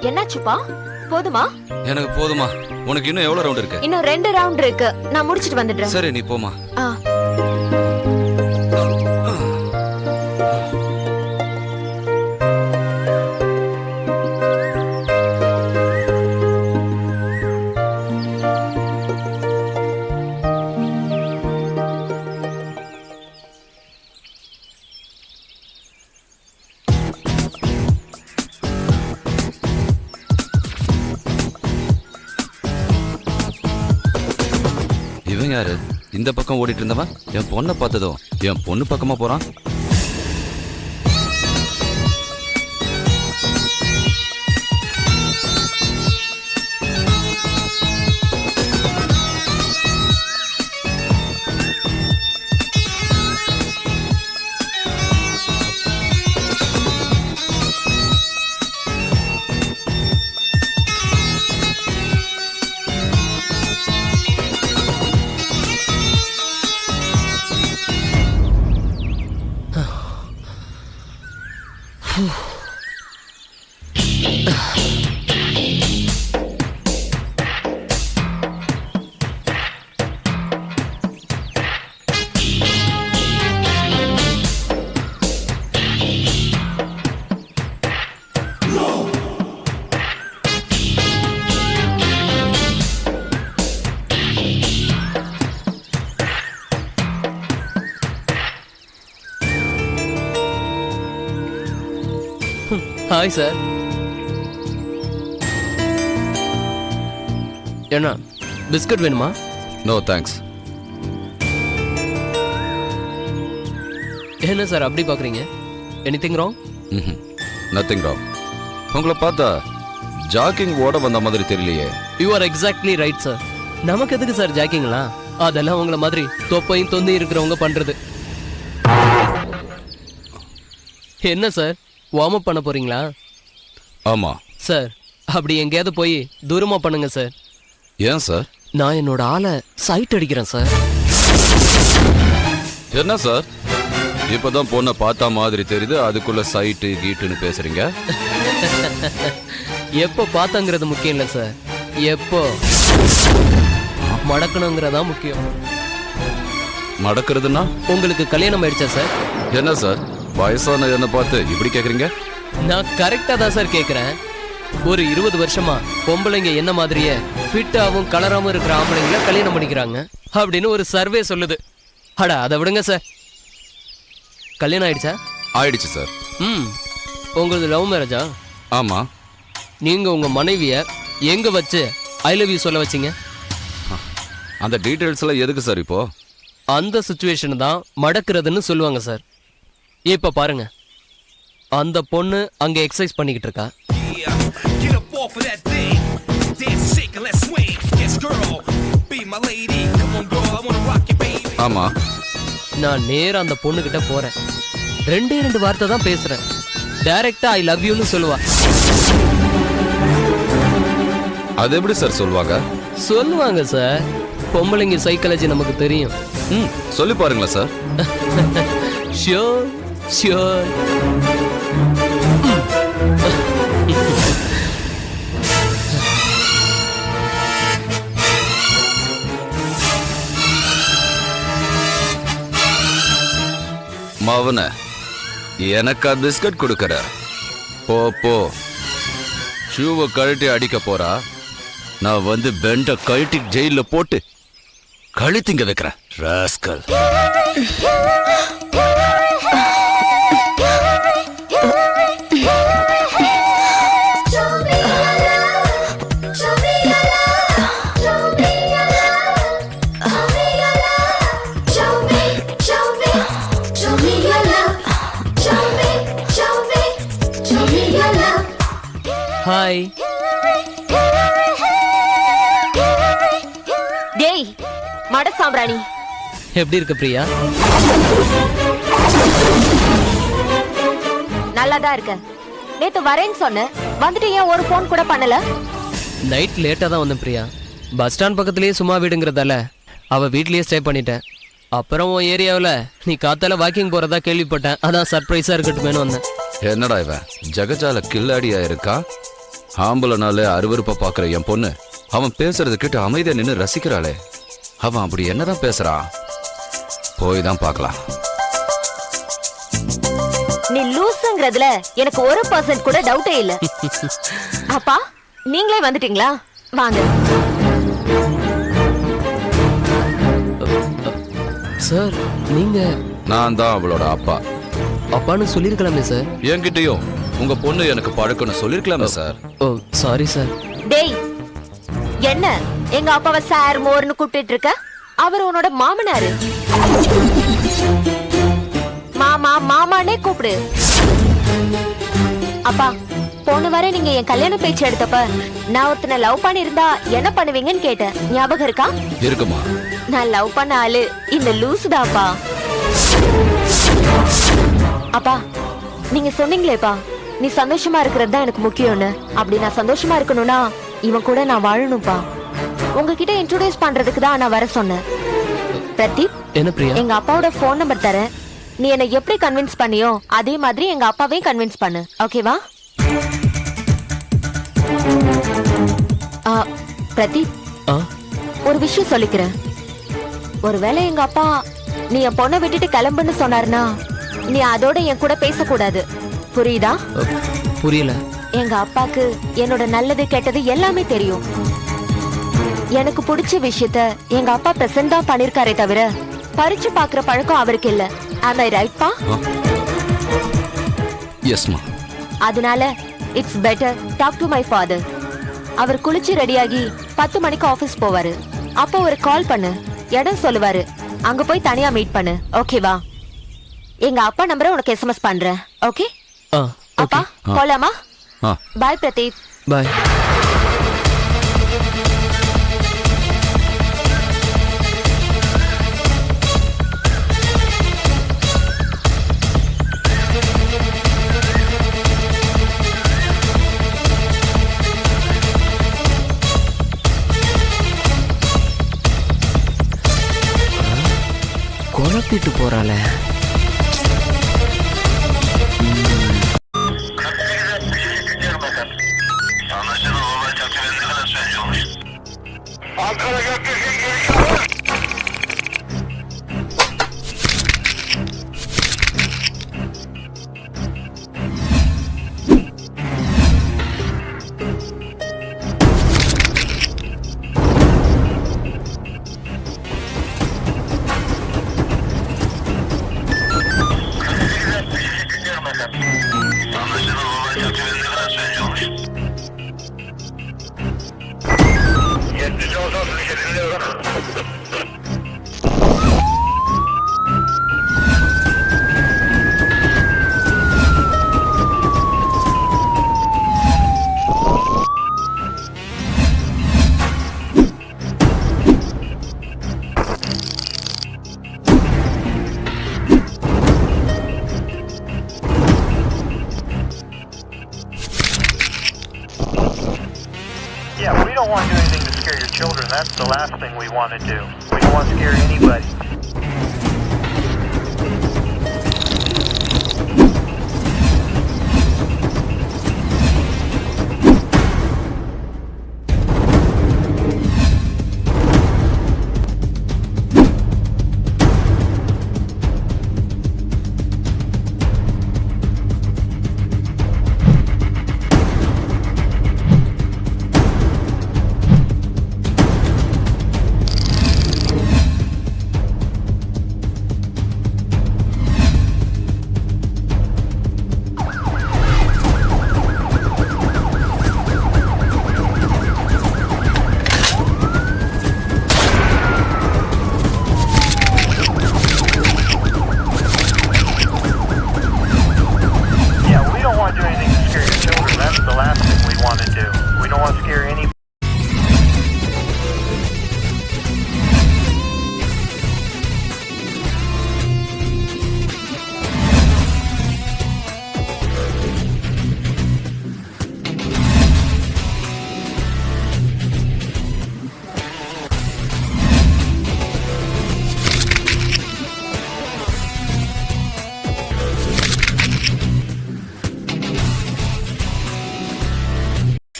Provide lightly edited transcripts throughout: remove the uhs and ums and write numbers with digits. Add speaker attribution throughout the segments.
Speaker 1: என்னாச்சுப்பா? போதுமா?
Speaker 2: எனக்கு போதுமா. உனக்கு இன்னும் எவ்வளவு ரவுண்ட் இருக்கு?
Speaker 1: இன்னும் 2 ரவுண்ட் இருக்கு. நான் முடிச்சிட்டு வந்துடுறேன்.
Speaker 2: சரி, நீ போமா. இவன் யாரு? இந்த பக்கம் ஓடிட்டு இருந்தவன் என் பொண்ணை பார்த்ததும் என் பொண்ணு பக்கமா போறான்.
Speaker 3: Hi sir. என்ன பிஸ்கட் வேணுமா?
Speaker 2: No thanks.
Speaker 3: என்ன சார் அப்படி பார்க்குறீங்க? Anything wrong?
Speaker 2: Nothing wrong. உங்களை பார்த்தா ஜாக்கிங் ஓட வந்த மாதிரி தெரியலையே.
Speaker 3: You are exactly right sir. நமக்கு எதுக்கு சார் ஜாக்கிங்களா? அதெல்லாம் உங்களை மாதிரி தொப்பையும் தொந்தி இருக்கிறவங்க பண்றது. என்ன சார் வார்ம் அப் பண்ண போறீங்களா?
Speaker 2: ஆமா
Speaker 3: சார். அப்படி எங்கேயாவது போய் தூரமா பண்ணுங்க சார்.
Speaker 2: ஏன் சார்?
Speaker 3: நான் என்னோட ஆளை சைட் அடிக்கிறேன் சார்.
Speaker 2: என்ன சார் இப்பதான் பொண்ணை பார்த்தா மாதிரி தெரியுது, அதுக்குள்ள சைட்டு கீட்டுன்னு பேசுறீங்க?
Speaker 3: எப்போ பார்த்தாங்கிறது முக்கியம் இல்லை சார், எப்போ மடக்கணுங்கிறதா முக்கியம்.
Speaker 2: மடக்கிறதுனா?
Speaker 3: உங்களுக்கு கல்யாணம் ஆயிடுச்சா சார்?
Speaker 2: என்ன சார் வயசான என்ன பார்த்து இப்படி கேக்குறீங்க?
Speaker 3: நான் கரெக்டா தான் சார் கேக்குறேன். ஒரு 20 வருஷமா பொம்பளைங்க என்ன மாதிரியே ஃபிட்டாவும் கலராவும் இருக்கிற ஆம்பளைங்கள கல்யாணம் பண்ணிக்கிறாங்க அப்படின்னு ஒரு சர்வே சொல்லுது. அடா அதை விடுங்க சார். கல்யாணம் ஆயிடுச்சா?
Speaker 2: ஆயிடுச்சு சார்.
Speaker 3: உங்களது லவ் மேரேஜா?
Speaker 2: ஆமா.
Speaker 3: நீங்க உங்க மனைவிய எங்க வச்சு ஐ லவ் யூ சொல்ல வச்சீங்க?
Speaker 2: அந்த டீடைல்ஸ் எல்லாம் எதுக்கு சார் இப்போ?
Speaker 3: அந்த சிச்சுவேஷன் தான் மடக்கிறதுன்னு சொல்லுவாங்க சார். இப்ப பாருங்க, அந்த பொண்ணு அங்க எக்ஸசைஸ் பண்ணிக்கிட்டு இருக்கா.
Speaker 2: ஆமா.
Speaker 3: நான் நேரா அந்த பொண்ணு கிட்ட போறேன். 2 வார்த்தை தான் பேசுறேன். டைரக்டா ஐ லவ் யூன்னு சொல்லுவா.
Speaker 2: அது எப்படி சார் சொல்லுவாங்க?
Speaker 3: சொல்லுவாங்க சார். பொம்பளைங்க சைக்காலஜி நமக்கு தெரியும்.
Speaker 2: சொல்லி பாருங்களா சார்?
Speaker 3: Sure sure.
Speaker 2: மவன எனக்கா பிஸ்கட் கொடுக்கற? போ போ. ஷூவை கழட்டி அடிக்க போறா, நான் வந்து பெண்ட கழட்டி ஜெயில போட்டு கழுத்திங்க வைக்கிறேன். ராஸ்கல்.
Speaker 3: ஹாய்.
Speaker 1: டேய் மட சாம்பிராணி,
Speaker 3: எப்படி இருக்கு பிரியா?
Speaker 1: நல்லா தான் இருக்க. நேத்து வரேன்னு சொன்ன, வந்துட்டு ஏன் ஒரு ஃபோன் கூட பண்ணல?
Speaker 3: நைட் லேட்டாக தான் வந்தேன் பிரியா. பஸ் ஸ்டாண்ட் பக்கத்துலேயே சும்மா வீடுங்கிறதால அவள் வீட்லேயே ஸ்டே பண்ணிட்டேன். அப்புறம் உன் ஏரியாவில் நீ காத்தால வாக்கிங் போகிறதா கேள்விப்பட்டேன். அதான் சர்ப்ரைஸாக இருக்கட்டுமேனு வந்தேன்.
Speaker 2: என்னடா இவன் ஜகஜால கில்லாடியா இருக்கா? ஆம்பளனால அருவருப்பா பாக்குற என் பொண்ணு அவன் பேசுறத கேட்டு அமைதியா நின்னு ரசிக்கிறாளே. அவன் அப்படி என்னதான் பேசுறான்? போய் தான் பார்க்கலாம்.
Speaker 1: நீ லூசுங்கிறதுல எனக்கு 1% கூட டவுட்டே இல்ல. அப்பா நீங்களே வந்துட்டீங்களா? வாங்க.
Speaker 3: சார் நீங்க?
Speaker 2: நான் தான் அவளோட அப்பா.
Speaker 3: அப்பான்னு சொல்லியிருக்கலாமே சார்.
Speaker 2: என்கிட்டயும் உங்க பொண்ணு எனக்கு பழக்கம்னு சொல்லிருக்கலாமே சார்.
Speaker 3: ஓ சாரி சார்.
Speaker 1: டேய் என்ன எங்க அப்பாவை சார் மோர்னு கூப்பிட்டு இருக்க? அவர் உன்னோட மாமனாரு. மாமா மாமானே கூப்பிடு. அப்பா போன வாரம் நீங்க என் கல்யாண பேச்சு எடுத்தப்ப நான் ஒருத்தனை லவ் பண்ணி இருந்தா என்ன பண்ணுவீங்கன்னு கேட்டேன். ஞாபகம் இருக்கா?
Speaker 2: இருக்குமா?
Speaker 1: நான் லவ் பண்ண ஆளு இந்த லூசுதாப்பா. அப்பா நீங்க சொன்னீங்களேப்பா நீ சந்தோஷமா இருக்கிறது தான் எனக்கு முக்கியம்னு. அப்படி நான் சந்தோஷமா இருக்கணும்னா இவன் கூட நான் வாழணும்ப்பா. உங்ககிட்ட இன்ட்ரோடியூஸ் பண்றதுக்கு தான் நான் வர சொன்னேன். பிரதீப்,
Speaker 3: என்ன பிரியா?
Speaker 1: எங்க அப்பாவோட போன் நம்பர் தரேன். நீ என்ன எப்படி கன்வின்ஸ் பண்ணியோ அதே மாதிரி எங்க அப்பாவையும் கன்வின்ஸ் பண்ணு. ஓகேவா? பிரதீப், ஒரு விஷயம் சொல்லிக்கிறேன். ஒருவேளை எங்க அப்பா நீ என் பொண்ணை விட்டுட்டு கிளம்புன்னு சொன்னார்னா நீ அதோட என் கூட பேசக்கூடாது. புரியுதா?
Speaker 3: புரியல.
Speaker 1: எங்க அப்பாக்கு என்னோட நல்லது கெட்டது எல்லாமே தெரியும். எனக்கு பிடிச்ச விஷயத்த எங்க அப்பா பிரசன்ட் தான் பண்ணிருக்காரே தவிர பறிச்சு பாக்குற பழக்கம் அவருக்கு இல்ல. Am I right பா?
Speaker 2: எஸ் மா.
Speaker 1: அதனால it's better talk to my father. அவர் குளிச்சு ரெடியாகி 10 மணிக்கு ஆபீஸ் போவாரு. அப்போ ஒரு கால் பண்ணு, இடம் சொல்லுவாரு. அங்க போய் தனியா மீட் பண்ணு. ஓகேவா? எங்க அப்பா நம்பரை உனக்கு எஸ்எம்எஸ் பண்றேன். ஓகே அப்பா? போலாமா? பாய் பிரதீப்.
Speaker 3: பாய். குழப்பிட்டு போறாளே.
Speaker 4: Yeah, we don't want to do anything to scare your children. That's the last thing we want to do. We don't want to scare anybody.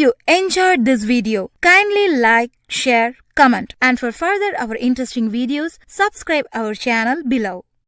Speaker 5: you enjoyed this video, kindly like, share, comment, and for further our interesting videos, subscribe our channel below.